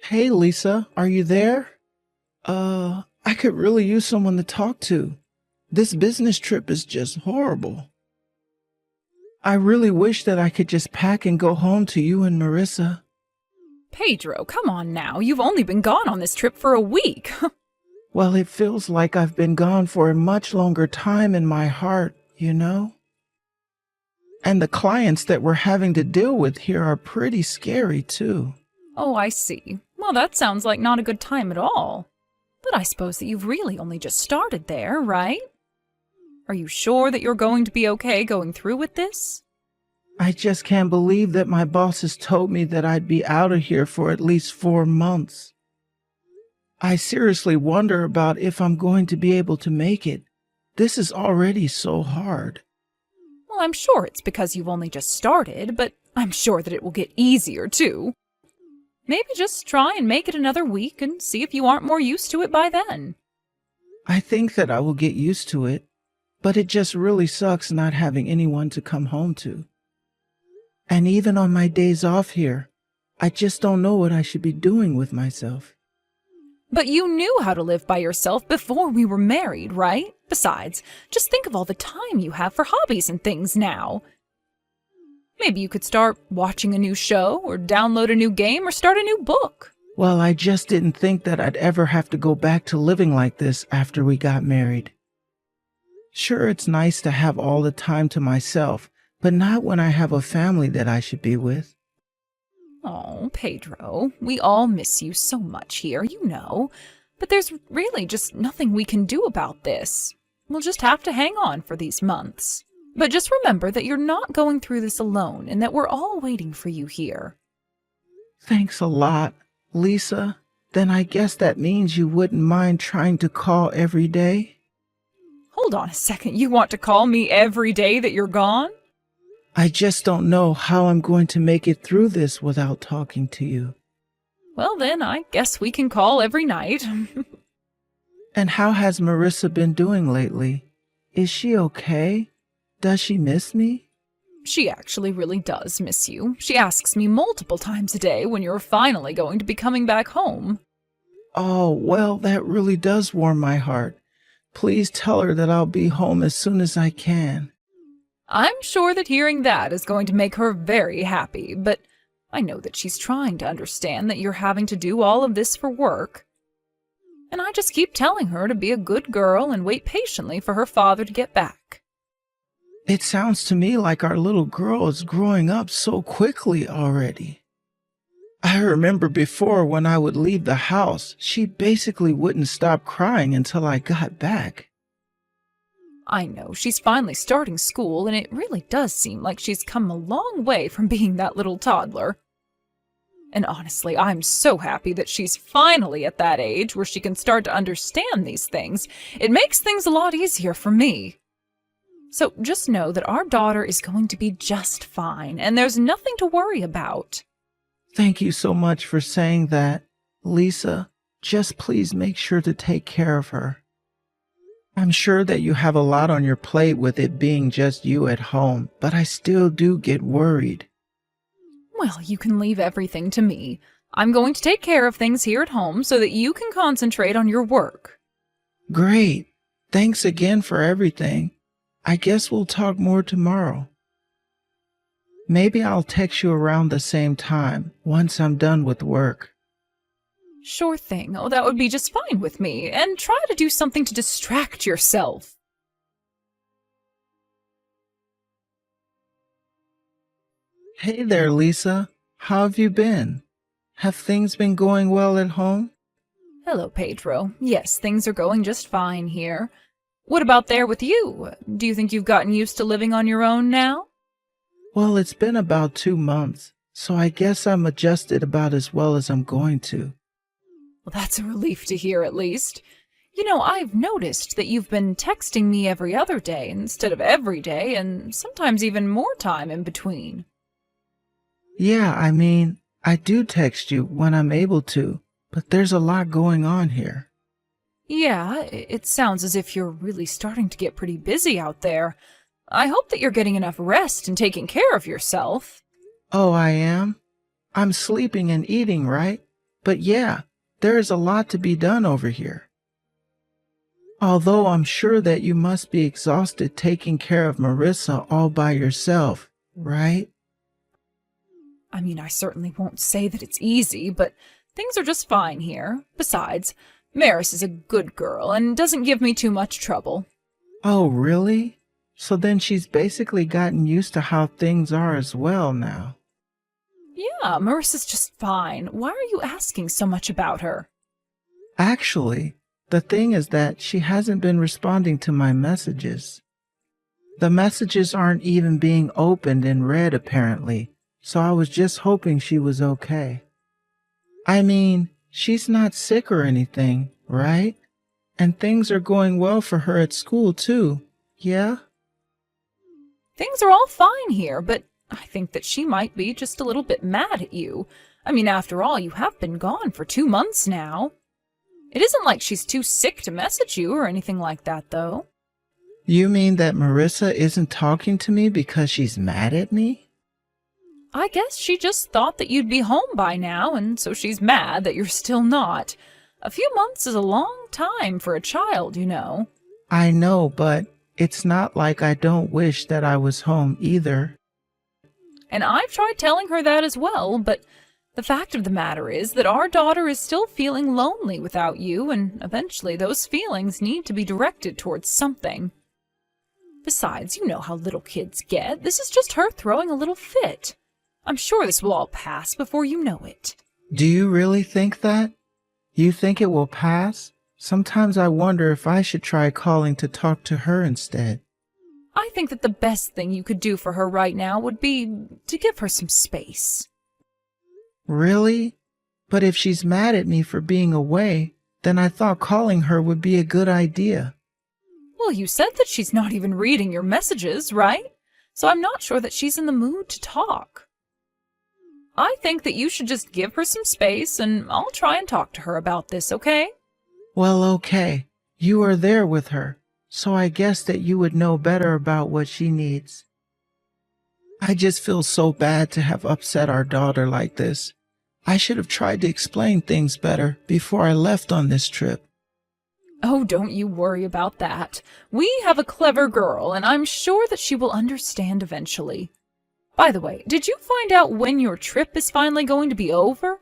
Hey, Lisa, are you there? I could really use someone to talk to. This business trip is just horrible. I really wish that I could just pack and go home to you and Marissa. Pedro, come on now. You've only been gone on this trip for a week. Well, it feels like I've been gone for a much longer time in my heart, you know? And the clients that we're having to deal with here are pretty scary, too. Oh, I see. Well, that sounds like not a good time at all. But I suppose that you've really only just started there, right? Are you sure that you're going to be okay going through with this? I just can't believe that my bosses told me that I'd be out of here for at least 4 months. I seriously wonder about if I'm going to be able to make it. This is already so hard. Well, I'm sure it's because you've only just started, but I'm sure that it will get easier, too. Maybe just try and make it another week and see if you aren't more used to it by then. I think that I will get used to it, but it just really sucks not having anyone to come home to. And even on my days off here, I just don't know what I should be doing with myself. But you knew how to live by yourself before we were married, right? Besides, just think of all the time you have for hobbies and things now. Maybe you could start watching a new show, or download a new game, or start a new book. Well, I just didn't think that I'd ever have to go back to living like this after we got married. Sure, it's nice to have all the time to myself, but not when I have a family that I should be with. Oh, Pedro, we all miss you so much here, you know. But there's really just nothing we can do about this. We'll just have to hang on for these months. But just remember that you're not going through this alone and that we're all waiting for you here. Thanks a lot, Lisa. Then I guess that means you wouldn't mind trying to call every day? Hold on a second, you want to call me every day that you're gone? I just don't know how I'm going to make it through this without talking to you. Well then, I guess we can call every night. And how has Marissa been doing lately? Is she okay? Does she miss me? She actually really does miss you. She asks me multiple times a day when you're finally going to be coming back home. Oh, well, that really does warm my heart. Please tell her that I'll be home as soon as I can. I'm sure that hearing that is going to make her very happy, but I know that she's trying to understand that you're having to do all of this for work. And I just keep telling her to be a good girl and wait patiently for her father to get back. It sounds to me like our little girl is growing up so quickly already. I remember before when I would leave the house, she basically wouldn't stop crying until I got back. I know, she's finally starting school, and it really does seem like she's come a long way from being that little toddler. And honestly, I'm so happy that she's finally at that age where she can start to understand these things. It makes things a lot easier for me. So just know that our daughter is going to be just fine, and there's nothing to worry about. Thank you so much for saying that, Lisa. Just please make sure to take care of her. I'm sure that you have a lot on your plate with it being just you at home, but I still do get worried. Well, you can leave everything to me. I'm going to take care of things here at home so that you can concentrate on your work. Great. Thanks again for everything. I guess we'll talk more tomorrow. Maybe I'll text you around the same time once I'm done with work. Sure thing. Oh, that would be just fine with me. And try to do something to distract yourself. Hey there, Lisa. How have you been? Have things been going well at home? Hello, Pedro. Yes, things are going just fine here. What about there with you? Do you think you've gotten used to living on your own now? Well, it's been about 2 months, so I guess I'm adjusted about as well as I'm going to. Well, that's a relief to hear, at least. You know, I've noticed that you've been texting me every other day instead of every day, and sometimes even more time in between. Yeah, I do text you when I'm able to, but there's a lot going on here. Yeah, it sounds as if you're really starting to get pretty busy out there. I hope that you're getting enough rest and taking care of yourself. Oh, I am? I'm sleeping and eating, right? But yeah, there is a lot to be done over here. Although I'm sure that you must be exhausted taking care of Marissa all by yourself, right? I mean, I certainly won't say that it's easy, but things are just fine here. Besides, Maris is a good girl and doesn't give me too much trouble. Oh, really? So then she's basically gotten used to how things are as well now. Yeah, Marissa's just fine. Why are you asking so much about her? Actually, the thing is that she hasn't been responding to my messages. The messages aren't even being opened and read apparently, so I was just hoping she was okay. I mean, she's not sick or anything, right? And things are going well for her at school too, yeah? Things are all fine here, but I think that she might be just a little bit mad at you. I mean, after all, you have been gone for 2 months now. It isn't like she's too sick to message you or anything like that, though. You mean that Marissa isn't talking to me because she's mad at me? I guess she just thought that you'd be home by now, and so she's mad that you're still not. A few months is a long time for a child, you know. I know, but it's not like I don't wish that I was home either. And I've tried telling her that as well, but the fact of the matter is that our daughter is still feeling lonely without you, and eventually those feelings need to be directed towards something. Besides, you know how little kids get. This is just her throwing a little fit. I'm sure this will all pass before you know it. Do you really think that? You think it will pass? Sometimes I wonder if I should try calling to talk to her instead. I think that the best thing you could do for her right now would be to give her some space. Really? But if she's mad at me for being away, then I thought calling her would be a good idea. Well, you said that she's not even reading your messages, right? So I'm not sure that she's in the mood to talk. I think that you should just give her some space, and I'll try and talk to her about this, okay? Well, okay. You are there with her, so I guess that you would know better about what she needs. I just feel so bad to have upset our daughter like this. I should have tried to explain things better before I left on this trip. Oh, don't you worry about that. We have a clever girl, and I'm sure that she will understand eventually. By the way, did you find out when your trip is finally going to be over?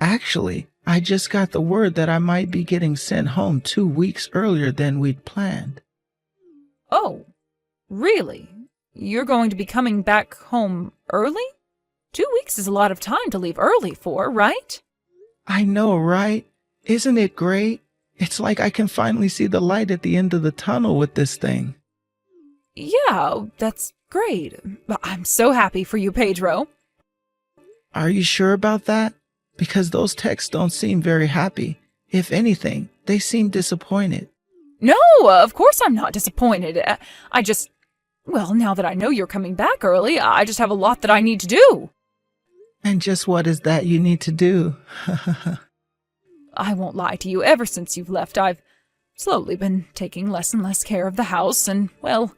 Actually, I just got the word that I might be getting sent home 2 weeks earlier than we'd planned. Oh, really? You're going to be coming back home early? 2 weeks is a lot of time to leave early for, right? I know, right? Isn't it great? It's like I can finally see the light at the end of the tunnel with this thing. Yeah, that's great. I'm so happy for you, Pedro. Are you sure about that? Because those texts don't seem very happy. If anything, they seem disappointed. No, of course I'm not disappointed. Well, now that I know you're coming back early, I just have a lot that I need to do. And just what is that you need to do? I won't lie to you, ever since you've left, I've slowly been taking less and less care of the house, and, well,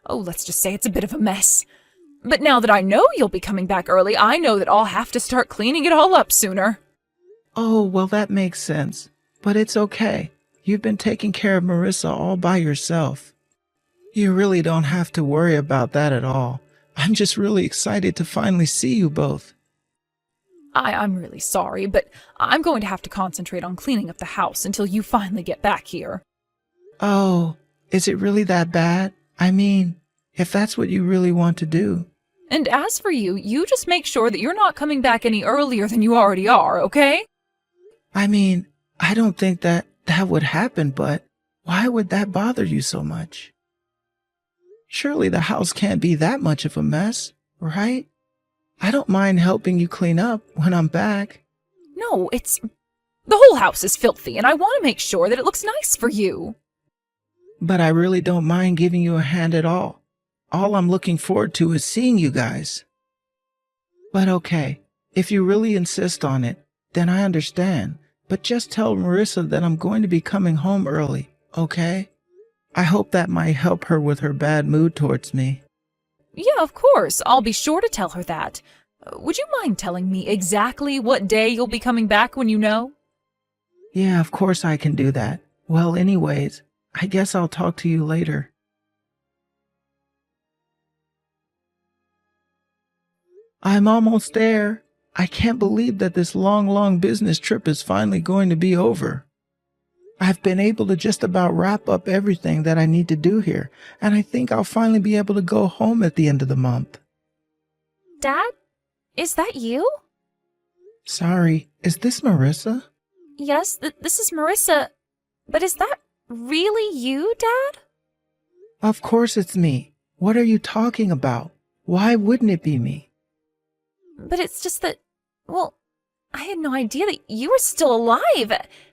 let's just say it's a bit of a mess. But now that I know you'll be coming back early, I know that I'll have to start cleaning it all up sooner. Oh, well, that makes sense. But it's okay. You've been taking care of Marissa all by yourself. You really don't have to worry about that at all. I'm just really excited to finally see you both. I'm really sorry, but I'm going to have to concentrate on cleaning up the house until you finally get back here. Oh, is it really that bad? I mean, if that's what you really want to do. And as for you, you just make sure that you're not coming back any earlier than you already are, okay? I mean, I don't think that would happen, but why would that bother you so much? Surely the house can't be that much of a mess, right? I don't mind helping you clean up when I'm back. No, the whole house is filthy, and I want to make sure that it looks nice for you. But I really don't mind giving you a hand at all. All I'm looking forward to is seeing you guys. But okay, if you really insist on it, then I understand. But just tell Marissa that I'm going to be coming home early, okay? I hope that might help her with her bad mood towards me. Yeah, of course. I'll be sure to tell her that. Would you mind telling me exactly what day you'll be coming back when you know? Yeah, of course I can do that. Well, anyways, I guess I'll talk to you later. I'm almost there. I can't believe that this long business trip is finally going to be over. I've been able to just about wrap up everything that I need to do here, and I think I'll finally be able to go home at the end of the month. Dad? Is that you? Sorry, is this Marissa? Yes, this is Marissa. But is that really you, Dad? Of course it's me. What are you talking about? Why wouldn't it be me? But it's just that, well, I had no idea that you were still alive.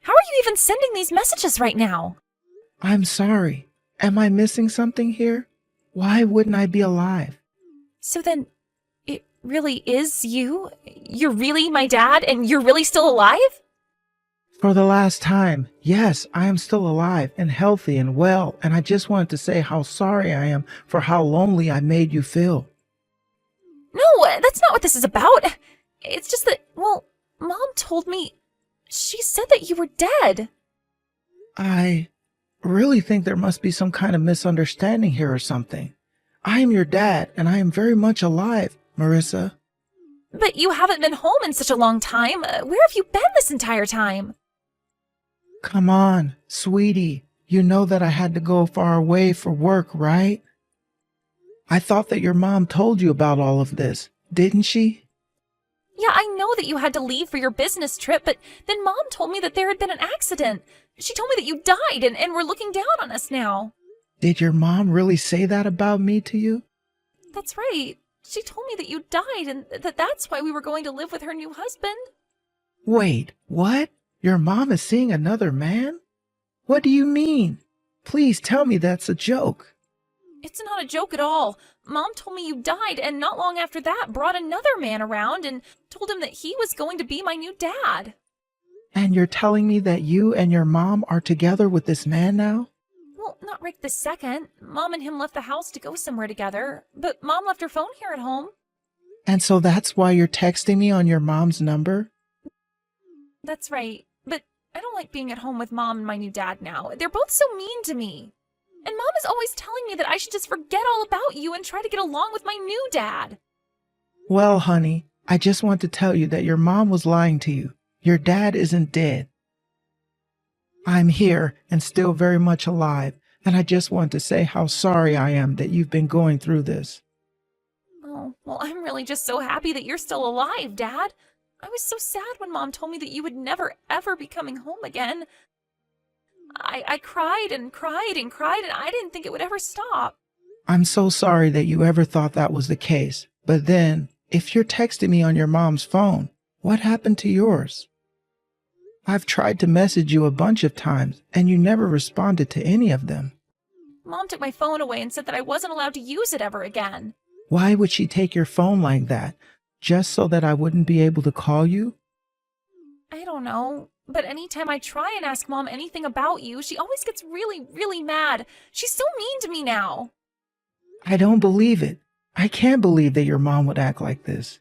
How are you even sending these messages right now? I'm sorry. Am I missing something here? Why wouldn't I be alive? So then, it really is you? You're really my dad, and you're really still alive? For the last time, yes, I am still alive and healthy and well, and I just wanted to say how sorry I am for how lonely I made you feel. No, that's not what this is about. It's just that, well, Mom told me, she said that you were dead. I really think there must be some kind of misunderstanding here or something. I am your dad, and I am very much alive, Marissa. But you haven't been home in such a long time. Where have you been this entire time? Come on, sweetie. You know that I had to go far away for work, right? I thought that your mom told you about all of this, didn't she? Yeah, I know that you had to leave for your business trip, but then Mom told me that there had been an accident. She told me that you died and were looking down on us now. Did your mom really say that about me to you? That's right. She told me that you died and that's why we were going to live with her new husband. Wait, what? Your mom is seeing another man? What do you mean? Please tell me that's a joke. It's not a joke at all. Mom told me you died, and not long after that brought another man around and told him that he was going to be my new dad. And you're telling me that you and your mom are together with this man now? Well, not right this second. Mom and him left the house to go somewhere together, but Mom left her phone here at home. And so that's why you're texting me on your mom's number? That's right, but I don't like being at home with Mom and my new dad now. They're both so mean to me. And Mom is always telling me that I should just forget all about you and try to get along with my new dad. Well, honey, I just want to tell you that your mom was lying to you. Your dad isn't dead. I'm here and still very much alive, and I just want to say how sorry I am that you've been going through this. Oh, well, I'm really just so happy that you're still alive, Dad. I was so sad when Mom told me that you would never, ever be coming home again. I cried and cried and cried, and I didn't think it would ever stop. I'm so sorry that you ever thought that was the case. But then, if you're texting me on your mom's phone, what happened to yours? I've tried to message you a bunch of times, and you never responded to any of them. Mom took my phone away and said that I wasn't allowed to use it ever again. Why would she take your phone like that? Just so that I wouldn't be able to call you? I don't know. But anytime I try and ask Mom anything about you, she always gets really, really mad. She's so mean to me now. I don't believe it. I can't believe that your mom would act like this.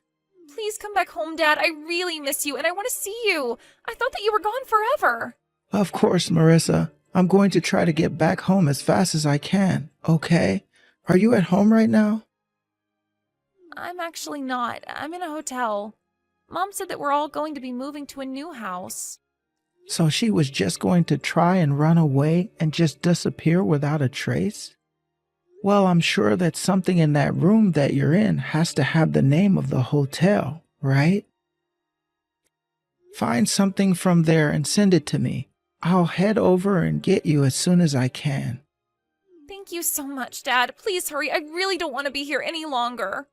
Please come back home, Dad. I really miss you, and I want to see you. I thought that you were gone forever. Of course, Marissa. I'm going to try to get back home as fast as I can, okay? Are you at home right now? I'm actually not. I'm in a hotel. Mom said that we're all going to be moving to a new house. So she was just going to try and run away and just disappear without a trace? Well, I'm sure that something in that room that you're in has to have the name of the hotel, right? Find something from there and send it to me. I'll head over and get you as soon as I can. Thank you so much, Dad. Please hurry. I really don't want to be here any longer.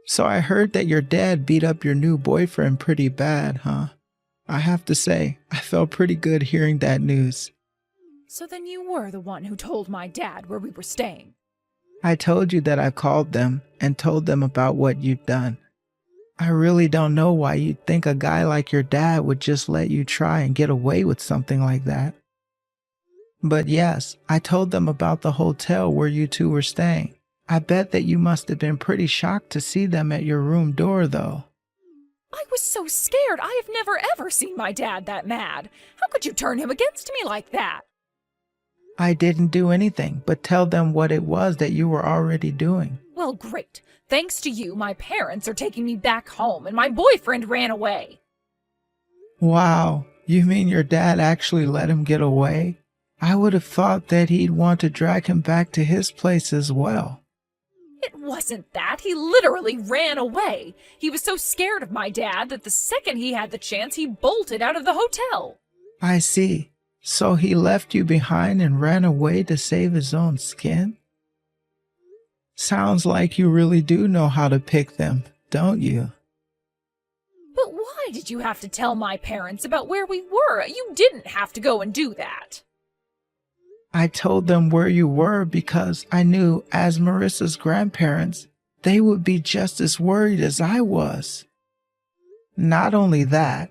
So I heard that your dad beat up your new boyfriend pretty bad, huh? I have to say, I felt pretty good hearing that news. So then you were the one who told my dad where we were staying. I told you that I called them and told them about what you'd done. I really don't know why you'd think a guy like your dad would just let you try and get away with something like that. But yes, I told them about the hotel where you two were staying. I bet that you must have been pretty shocked to see them at your room door, though. I was so scared. I have never ever seen my dad that mad. How could you turn him against me like that? I didn't do anything but tell them what it was that you were already doing. Well, great. Thanks to you, my parents are taking me back home and my boyfriend ran away. Wow, you mean your dad actually let him get away? I would have thought that he'd want to drag him back to his place as well. It wasn't that. He literally ran away. He was so scared of my dad that the second he had the chance, he bolted out of the hotel. I see. So he left you behind and ran away to save his own skin? Sounds like you really do know how to pick them, don't you? But why did you have to tell my parents about where we were? You didn't have to go and do that. I told them where you were because I knew, as Marissa's grandparents, they would be just as worried as I was. Not only that,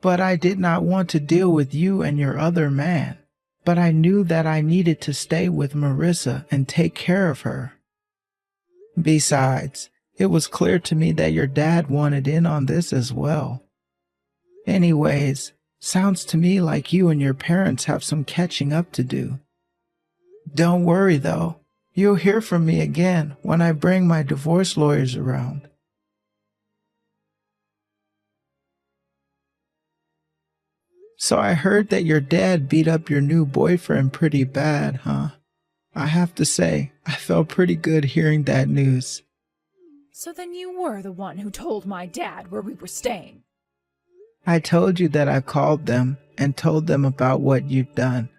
but I did not want to deal with you and your other man. But I knew that I needed to stay with Marissa and take care of her. Besides, it was clear to me that your dad wanted in on this as well. Anyways, sounds to me like you and your parents have some catching up to do. Don't worry though, you'll hear from me again when I bring my divorce lawyers around. So I heard that your dad beat up your new boyfriend pretty bad, huh? I have to say, I felt pretty good hearing that news. So then you were the one who told my dad where we were staying. I told you that I called them and told them about what you'd done.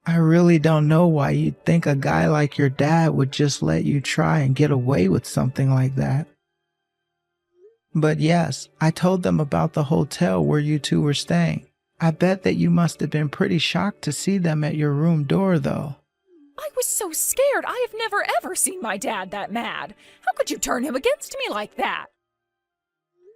I really don't know why you'd think a guy like your dad would just let you try and get away with something like that. But yes, I told them about the hotel where you two were staying. I bet that you must have been pretty shocked to see them at your room door, though. I was so scared. I have never ever seen my dad that mad. How could you turn him against me like that?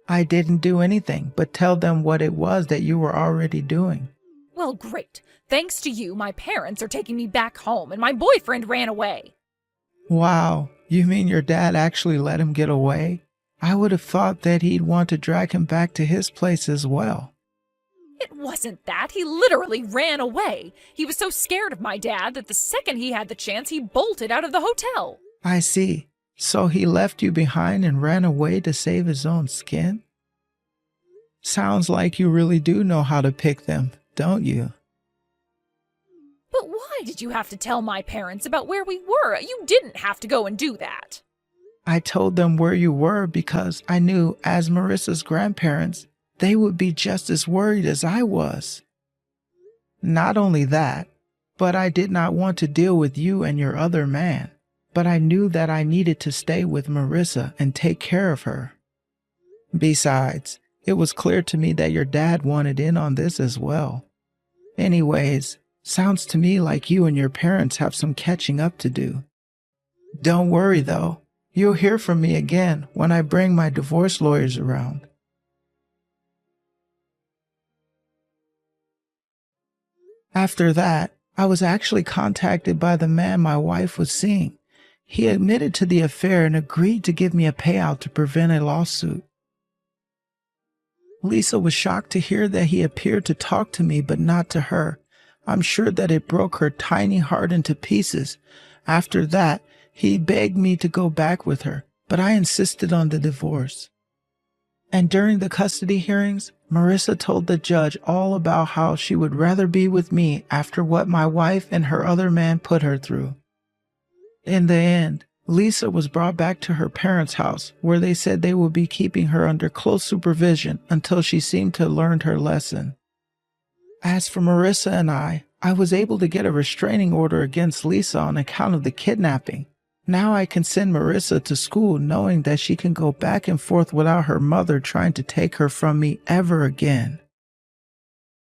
I didn't do anything but tell them what it was that you were already doing. Well, great. Thanks to you, my parents are taking me back home and my boyfriend ran away. Wow, you mean your dad actually let him get away? I would have thought that he'd want to drag him back to his place as well. It wasn't that. He literally ran away. He was so scared of my dad that the second he had the chance, he bolted out of the hotel. I see. So he left you behind and ran away to save his own skin? Sounds like you really do know how to pick them, don't you? But why did you have to tell my parents about where we were? You didn't have to go and do that. I told them where you were because I knew, as Marissa's grandparents, they would be just as worried as I was. Not only that, but I did not want to deal with you and your other man. But I knew that I needed to stay with Marissa and take care of her. Besides, it was clear to me that your dad wanted in on this as well. Anyways, sounds to me like you and your parents have some catching up to do. Don't worry though, you'll hear from me again when I bring my divorce lawyers around. After that, I was actually contacted by the man my wife was seeing. He admitted to the affair and agreed to give me a payout to prevent a lawsuit. Lisa was shocked to hear that he appeared to talk to me but not to her. I'm sure that it broke her tiny heart into pieces. After that, he begged me to go back with her, but I insisted on the divorce. And during the custody hearings, Marissa told the judge all about how she would rather be with me after what my wife and her other man put her through. In the end, Lisa was brought back to her parents' house, where they said they would be keeping her under close supervision until she seemed to have learned her lesson. As for Marissa and I was able to get a restraining order against Lisa on account of the kidnapping. Now I can send Marissa to school knowing that she can go back and forth without her mother trying to take her from me ever again.